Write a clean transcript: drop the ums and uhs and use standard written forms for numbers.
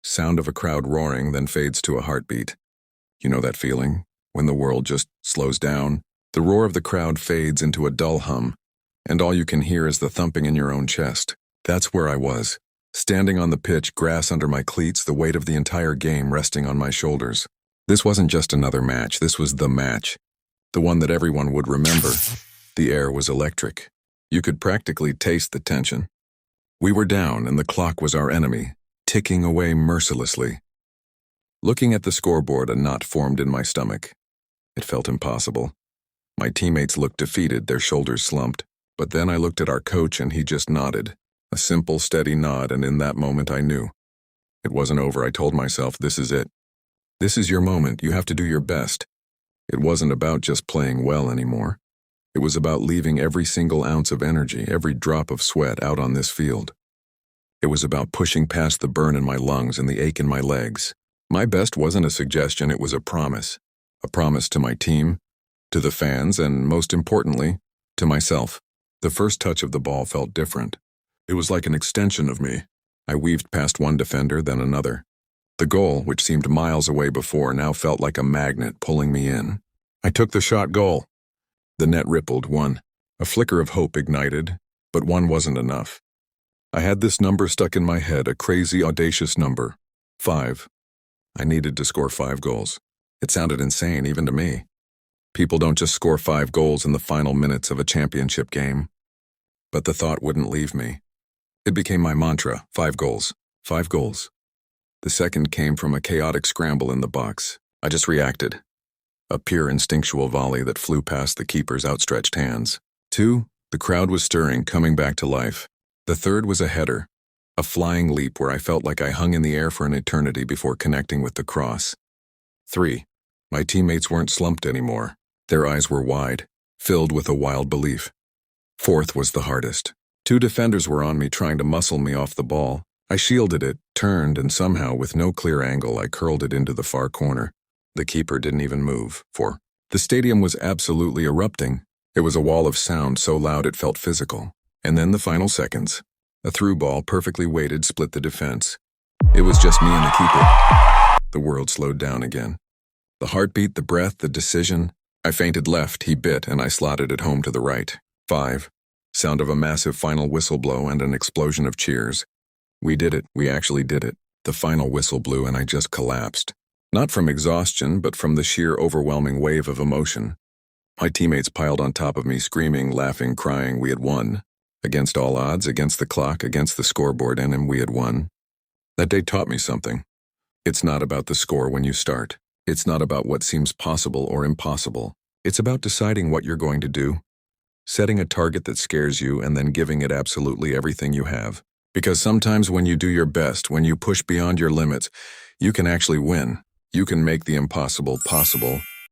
sound of a crowd roaring, then fades to a heartbeat. You know that feeling? When the world just slows down, the roar of the crowd fades into a dull hum, and all you can hear is the thumping in your own chest. That's where I was, standing on the pitch, grass under my cleats, the weight of the entire game resting on my shoulders. This wasn't just another match, this was the match. The one that everyone would remember. The air was electric. You could practically taste the tension. We were down, and the clock was our enemy, ticking away mercilessly. Looking at the scoreboard, a knot formed in my stomach. It felt impossible. My teammates looked defeated, their shoulders slumped. But then I looked at our coach and he just nodded. A simple, steady nod, and in that moment I knew. It wasn't over. I told myself, this is it. This is your moment. You have to do your best. It wasn't about just playing well anymore. It was about leaving every single ounce of energy, every drop of sweat out on this field. It was about pushing past the burn in my lungs and the ache in my legs. My best wasn't a suggestion, it was a promise. A promise to my team, to the fans, and most importantly, to myself. The first touch of the ball felt different. It was like an extension of me. I weaved past one defender, then another. The goal, which seemed miles away before, now felt like a magnet pulling me in. I took the shot. Goal. The net rippled. One. A flicker of hope ignited, but one wasn't enough. I had this number stuck in my head, a crazy, audacious number. 5. I needed to score 5 goals. It sounded insane, even to me. People don't just score 5 goals in the final minutes of a championship game. But the thought wouldn't leave me. It became my mantra, 5 goals, 5 goals. The second came from a chaotic scramble in the box. I just reacted. A pure instinctual volley that flew past the keeper's outstretched hands. 2, the crowd was stirring, coming back to life. The third was a header, a flying leap where I felt like I hung in the air for an eternity before connecting with the cross. 3, my teammates weren't slumped anymore. Their eyes were wide, filled with a wild belief. 4th was the hardest. 2 defenders were on me, trying to muscle me off the ball. I shielded it, turned, and somehow, with no clear angle, I curled it into the far corner. The keeper didn't even move. 4. The stadium was absolutely erupting. It was a wall of sound so loud it felt physical. And then the final seconds. A through ball, perfectly weighted, split the defense. It was just me and the keeper. The world slowed down again. The heartbeat, the breath, the decision. I feinted left, he bit, and I slotted it home to the right. 5. Sound of a massive final whistle blow and an explosion of cheers. We did it. We actually did it. The final whistle blew and I just collapsed. Not from exhaustion, but from the sheer overwhelming wave of emotion. My teammates piled on top of me, screaming, laughing, crying. We had won. Against all odds, against the clock, against the scoreboard, and we had won. That day taught me something. It's not about the score when you start. It's not about what seems possible or impossible. It's about deciding what you're going to do. Setting a target that scares you and then giving it absolutely everything you have. Because sometimes when you do your best, when you push beyond your limits, you can actually win. You can make the impossible possible.